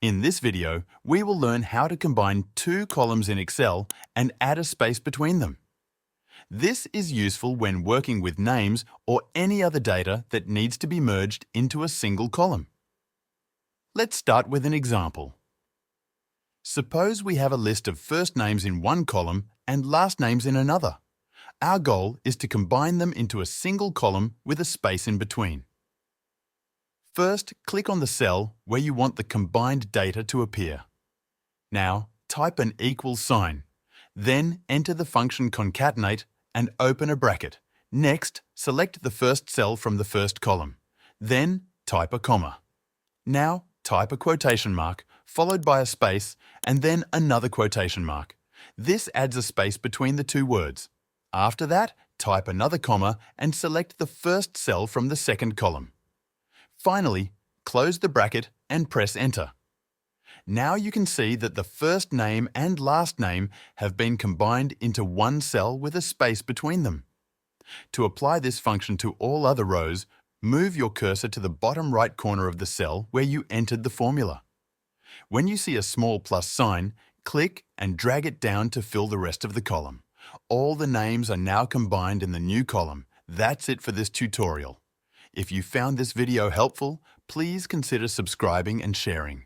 In this video, we will learn how to combine two columns in Excel and add a space between them. This is useful when working with names or any other data that needs to be merged into a single column. Let's start with an example. Suppose we have a list of first names in one column and last names in another. Our goal is to combine them into a single column with a space in between. First, click on the cell where you want the combined data to appear. Now, type an equal sign. Then, enter the function CONCATENATE and open a bracket. Next, select the first cell from the first column. Then, type a comma. Now, type a quotation mark, followed by a space, and then another quotation mark. This adds a space between the two words. After that, type another comma and select the first cell from the second column. Finally, close the bracket and press Enter. Now you can see that the first name and last name have been combined into one cell with a space between them. To apply this function to all other rows, move your cursor to the bottom right corner of the cell where you entered the formula. When you see a small plus sign, click and drag it down to fill the rest of the column. All the names are now combined in the new column. That's it for this tutorial. If you found this video helpful, please consider subscribing and sharing.